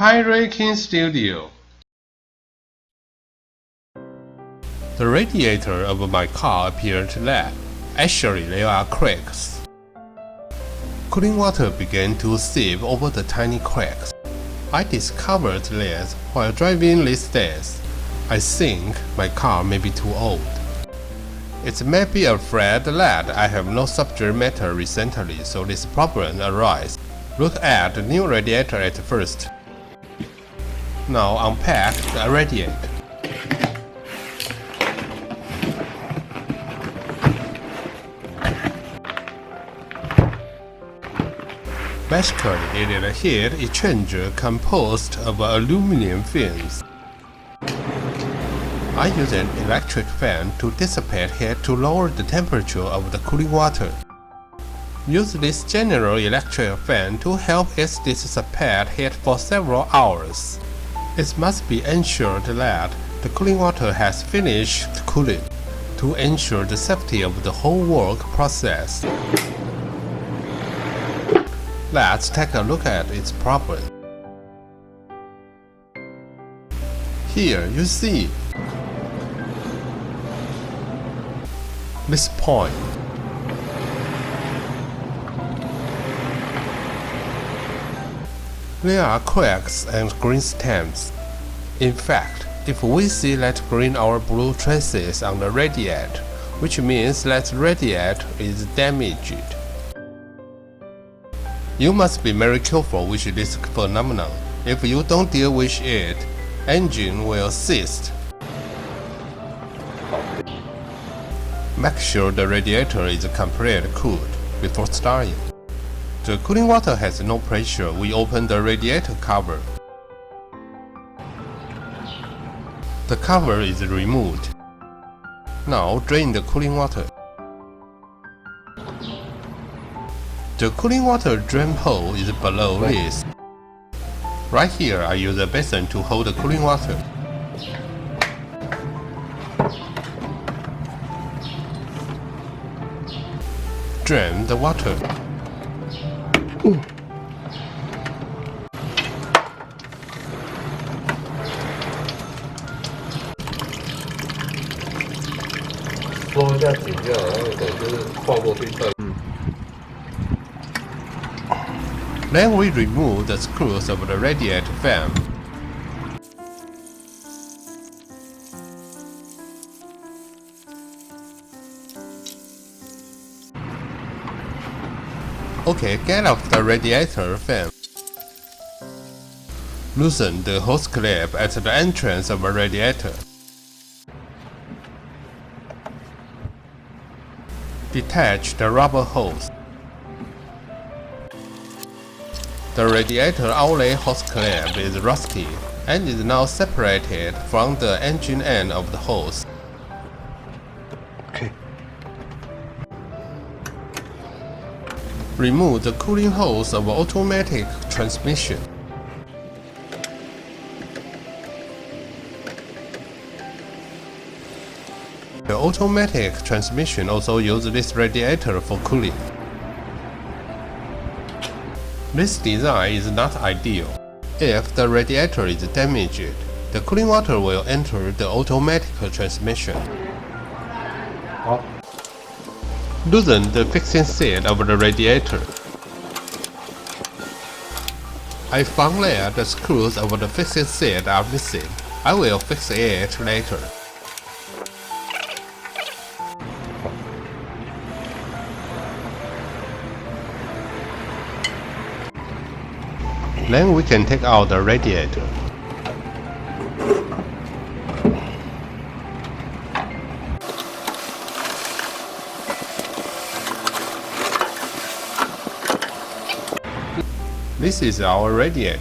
High-ranking studio. The radiator of my car appeared lead. Actually, there are cracks. Cooling water began to seep over the tiny cracks. I discovered that while driving these days, I think my car may be too old. It may be afraid that I have no subject matter recently, so this problem arises. Look at the new radiator at first. Now unpack the radiator. Basically, it is a heat exchanger composed of aluminum fins. I use an electric fan to dissipate heat to lower the temperature of the cooling water. Use this general electric fan to help it dissipate heat for several hours. It must be ensured that the cooling water has finished cooling to ensure the safety of the whole work process. Let's take a look at its problem. Here you see this point. There are cracks and green stamps. In fact, if we see that green or blue traces on the radiator, which means that radiator is damaged. You must be very careful with this phenomenon. If you don't deal with it, engine will cease. Make sure the radiator is completely cooled before starting. The cooling water has no pressure. We open the radiator cover. The cover is removed. Now drain the cooling water. The cooling water drain hole is below this. Right here, I use a basin to hold the cooling water. Drain the water. Then we remove the screws of the radiator fan. Okay, get off the radiator fan. Loosen the hose clip at the entrance of the radiator. Detach the rubber hose. The radiator outlet hose clip is rusty and is now separated from the engine end of the hose. Okay. Remove the cooling hose of automatic transmission. The automatic transmission also uses this radiator for cooling. This design is not ideal. If the radiator is damaged, the cooling water will enter the automatic transmission. Loosen the fixing seat of the radiator. I found that the screws of the fixing seat are missing. I will fix it later. Then we can take out the radiator. This is our radiator.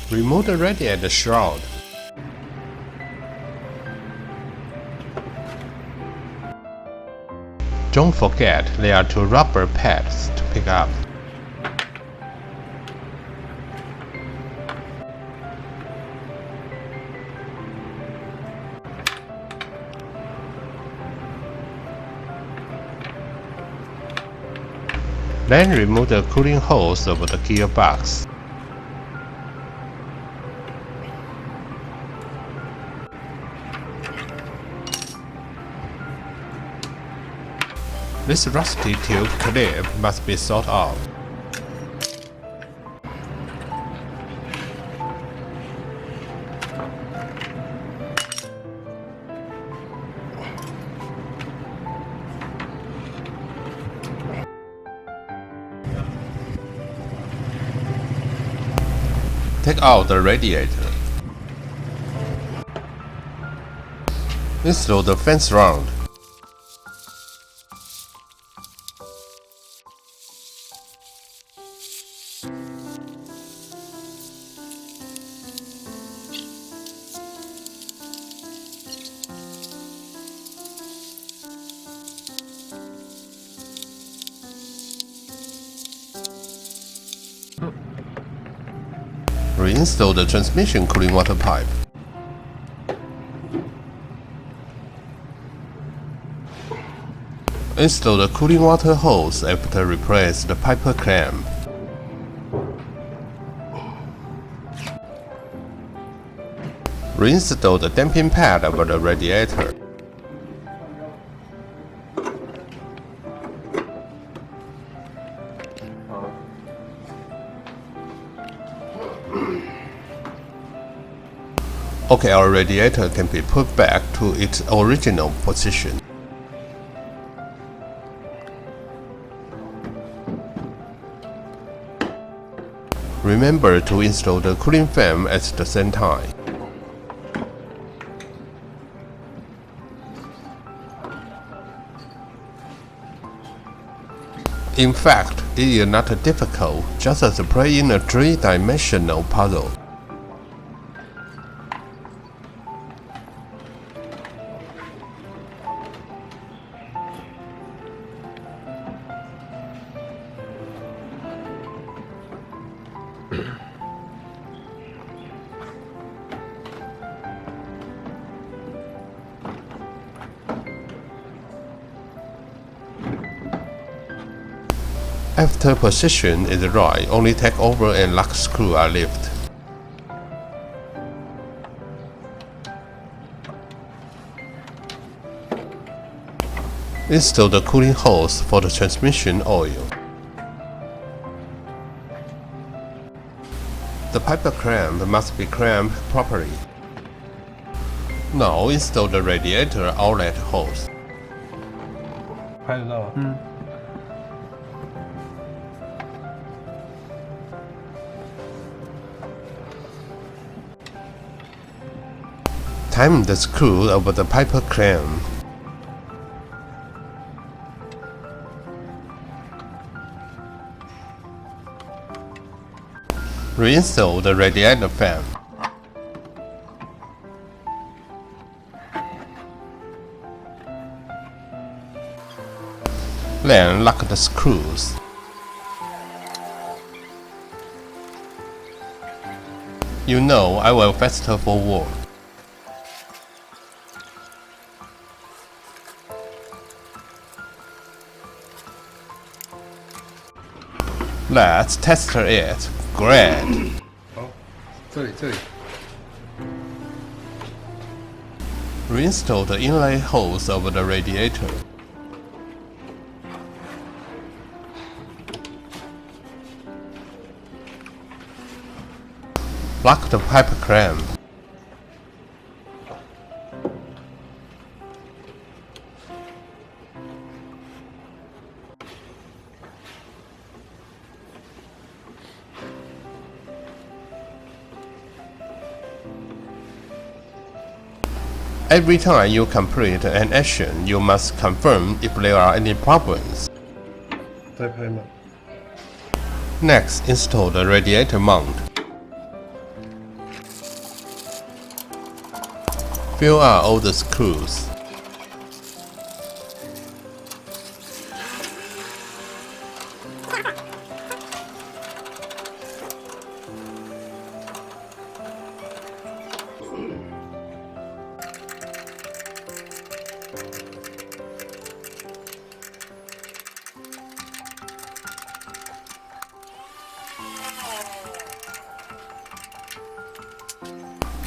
Remove the radiator shroud. Don't forget there are two rubber pads to pick up. Then remove the cooling hose of the gearbox. This rusty tube clip must be sawed off. Take out the radiator. Install the fence round. Reinstall the transmission cooling water pipe. Install the cooling water hose after replace the piper clamp. Reinstall the damping pad over the radiator. Okay, our radiator can be put back to its original position. Remember to install the cooling fan at the same time. In fact, it is not difficult, just as playing a three-dimensional puzzle. After position is right, only take over and lock screw are lifted. Install the cooling hose for the transmission oil. The piper clamp must be clamped properly. Now install the radiator outlet hose. 拍得到吗？Tighten the screw over the piper clamp. Reinstall the radiator fan. Then lock the screws. You know I will faster forward. Let's test it. Great. 好，这里。 Reinstall the inlet hose over the radiator. Lock the pipe clamp. Every time you complete an action, you must confirm if there are any problems. 再拍吗？ Next, install the radiator mount. Fill out all the screws.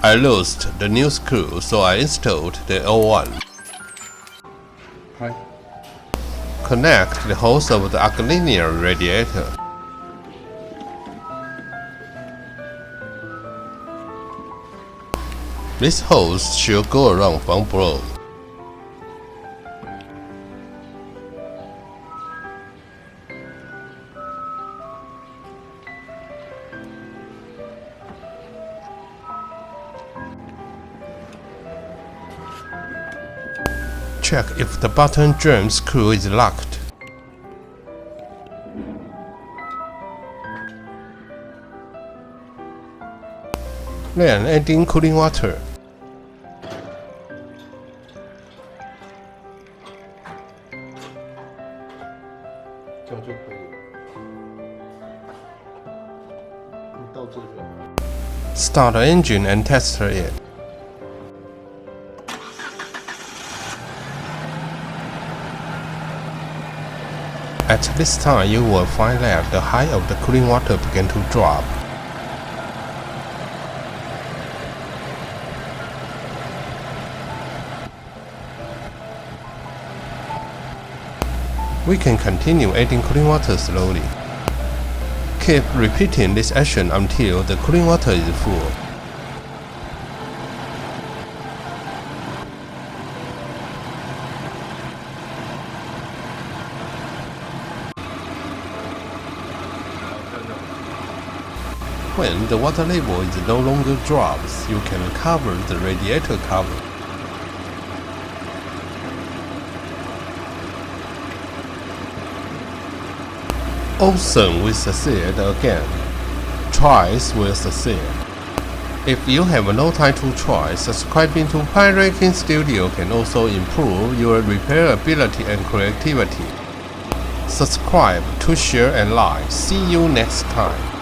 I lost the new screw, so I installed the old one. 拍。 Connect the hose of the linear radiator. This hose should go around one blow. Check if the bottom drum screw is locked. Then add in cooling water. 这样就可以了。你到这个。 Start the engine and test it. At this time, you will find that the height of the cooling water began to drop. We can continue adding cooling water slowly. Keep repeating this action until the cooling water is full. When the water level is no longer drops, you can cover the radiator cover. Awesome, we succeed again. Tries will succeed. If you have no time to try, subscribing to Pirating Studio can also improve your repair ability and creativity. Subscribe to share and like. See you next time.